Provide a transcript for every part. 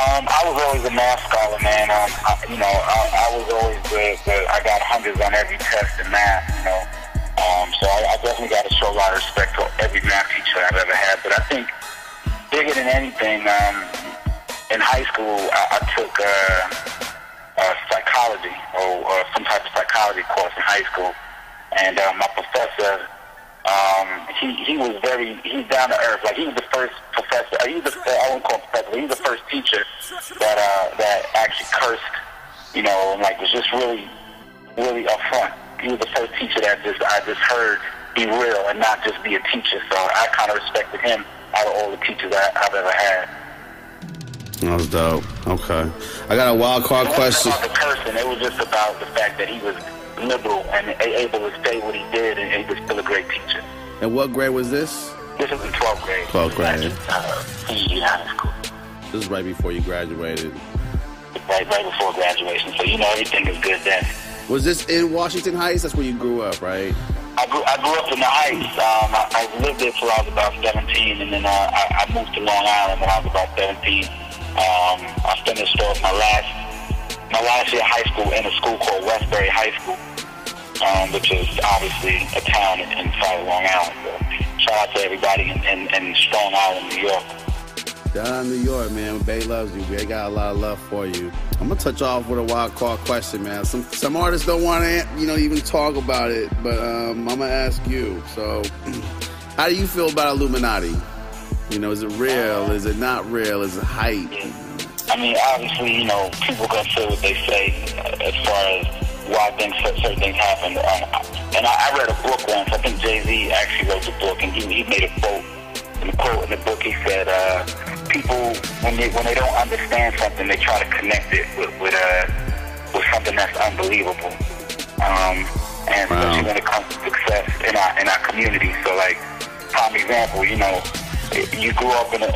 I was always a math scholar, man. I was always good. I got hundreds on every test in math, So I definitely got to show a lot of respect to every math teacher I've ever had. But I think bigger than anything, in high school, I took psychology or some type of psychology course in high school, and my professor, he's down to earth. Like, he was the first professor. I won't call him professor, but he was the first teacher that actually cursed, and like was just really, really upfront. He was the first teacher that I just heard be real and not just be a teacher. So I kind of respected him out of all the teachers I've ever had. That was dope. Okay. I got a wild card question. It wasn't about the person. It was just about the fact that he was liberal and able to say what he did, and he was still a great teacher. And what grade was this? This was in 12th grade. 12th grade. Senior year high school. This is right before you graduated. Right before graduation. So everything is good then. Was this in Washington Heights? That's where you grew up, right? I grew up in the Heights. I lived there till I was about 17, and then I moved to Long Island when I was about 17. I finished off my last year of high school in a school called Westbury High School, which is obviously a town inside Long Island. So shout out to everybody in Strong Island, New York. Down in New York, man. Bay loves you. They got a lot of love for you. I'm gonna touch off with a wild card question, man. Some artists don't want to, even talk about it, but I'm gonna ask you. So, how do you feel about Illuminati? Is it real? Is it not real? Is it hype? I mean, obviously, people gonna say what they say as far as why certain things happen. And I read a book once. I think Jay-Z actually wrote the book, and he made a quote. In the book, he said, people, when they don't understand something, they try to connect it with something that's unbelievable. And especially when it comes to success in our community. So, like, prime example, you grew up in a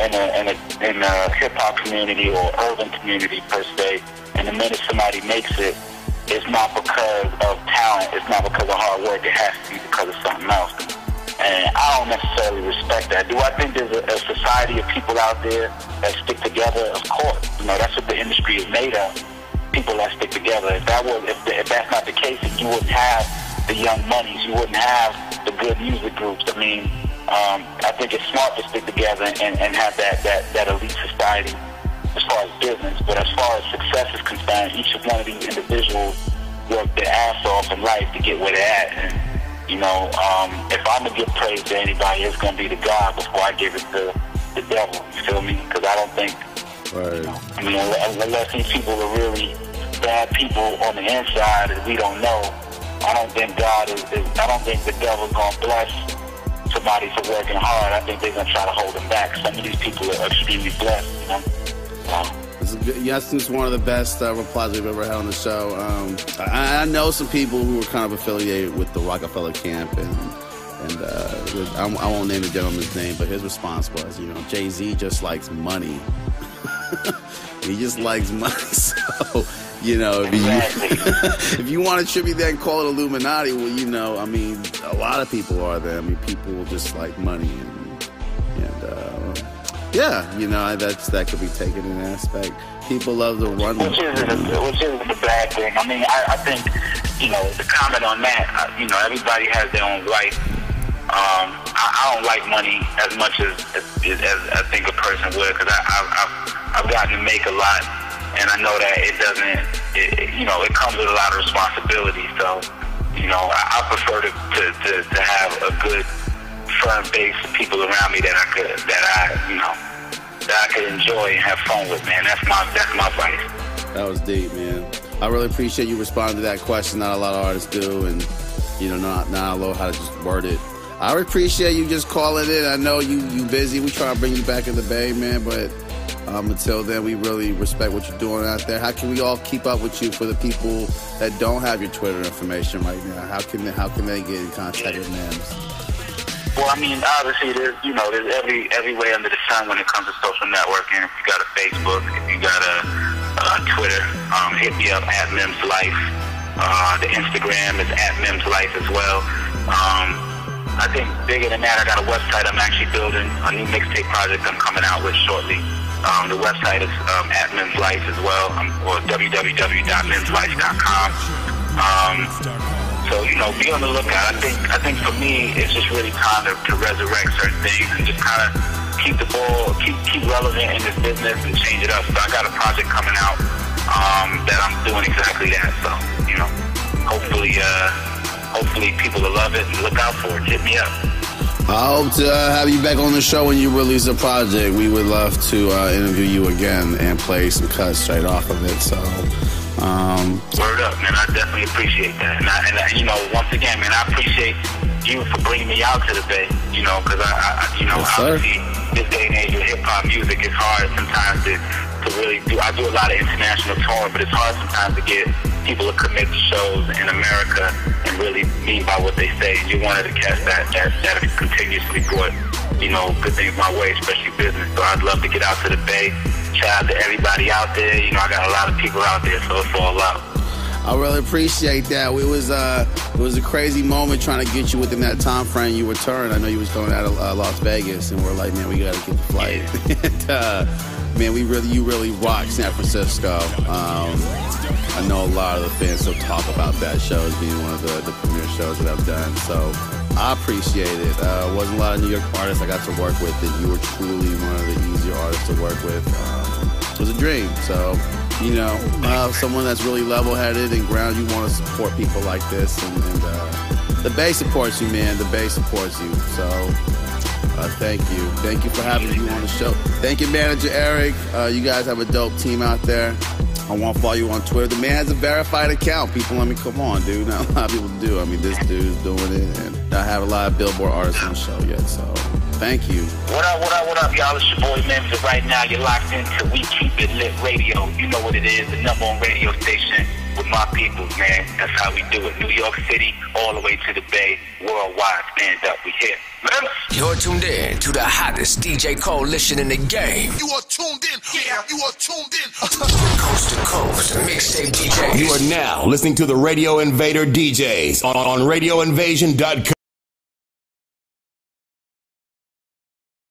hip hop community or urban community per se, and the minute somebody makes it, it's not because of talent, it's not because of hard work, it has to be because of something else. And I don't necessarily respect that. Do I think there's a society of people out there that stick together? Of course. That's what the industry is made of. People that stick together. If that's not the case, then you wouldn't have the Young Moneys. You wouldn't have the good music groups. I mean, I think it's smart to stick together and have that elite society as far as business. But as far as success is concerned, each one of these individuals work their ass off in life to get where they're at. And, if I'm going to give praise to anybody, it's going to be to God before I give it to the devil. You feel me? Because I don't think, unless these people are really bad people on the inside that we don't know, I don't think I don't think the devil's going to bless somebody for working hard. I think they're going to try to hold them back. Some of these people are extremely blessed, Yes, it's one of the best replies we've ever had on the show. I know some people who are kind of affiliated with the Rockefeller camp, and I won't name the gentleman's name, but his response was, Jay-Z just likes money. He just likes money. So, if you want to attribute that and call it Illuminati, well, a lot of people are there. People just like money, that could be taken in an aspect. People love the run. Which isn't a bad thing. I mean, I think, to comment on that, everybody has their own life. I don't like money as much as I think a person would, because I've gotten to make a lot, and I know that it comes with a lot of responsibility. So, I prefer to have a good, firm base of people around me that I could enjoy and have fun with, man. That's my vice. That was deep, man. I really appreciate you responding to that question. Not a lot of artists do, and not a lot how to just word it. I appreciate you just calling in. I know you busy. We try to bring you back in the Bay, man, but until then, we really respect what you're doing out there. How can we all keep up with you for the people that don't have your Twitter information right now? How can they get in contact with MIMS? Well, I mean, obviously, there's every way under the sun when it comes to social networking. If you got a Facebook, if you got a Twitter, hit me up at MIMS Life. The Instagram is at MIMS Life as well. I think bigger than that, I got a website I'm actually building, a new mixtape project I'm coming out with shortly. The website is at MIMS Life as well, or www.mimslife.com. So, you know, be on the lookout. I think for me, it's just really time to resurrect certain things and just kind of keep the ball, keep relevant in this business and change it up. So I got a project coming out that I'm doing exactly that. So, you know, hopefully people will love it and look out for it. Hit me up. I hope to have you back on the show when you release a project. We would love to interview you again and play some cuts straight off of it. So, word up, man. I definitely appreciate that. And you know, once again, man, I appreciate you for bringing me out to the Bay. You know, because obviously this day and age with hip hop music, it's hard sometimes to really do. I do a lot of international touring, but it's hard sometimes to get people to commit to shows in America and really mean by what they say. And you're one of the cats that have continuously brought, you know, good things my way, especially business. So I'd love to get out to the Bay. Shout out to everybody out there. You know, I got a lot of people out there, so it's all love. I really appreciate that. It was a crazy moment trying to get you within that time frame you returned. I know you was going out of Las Vegas, and we're like, man, we got to get the flight. And, man, you really rock San Francisco. I know a lot of the fans still talk about that show as being one of the premier shows that I've done. So I appreciate it. Wasn't a lot of New York artists I got to work with, and you were truly one of the easier artists to work with. It was a dream. So, you know, someone that's really level-headed and grounded, you want to support people like this. And the Bay supports you, man. The Bay supports you. So thank you. Thank you for having you on the show. Thank you, Manager Eric. You guys have a dope team out there. I want to follow you on Twitter. The man has a verified account. People, I mean, come on, dude. Not a lot of people do. I mean, this dude's doing it. And I have a lot of Billboard artists on the show yet, so thank you. What up, y'all? It's your boy, MIMS. And right now, you're locked into We Keep It Lit Radio. You know what it is, the #1 radio station with my people, man. That's how we do it. New York City, all the way to the Bay, worldwide. Stand up, we here. MIMS. You're tuned in to the hottest DJ coalition in the game. You are tuned in. Yeah, you are tuned in. Coast to coast, mixtape DJs. You are now listening to the Radio Invader DJs on RadioInvasion.com.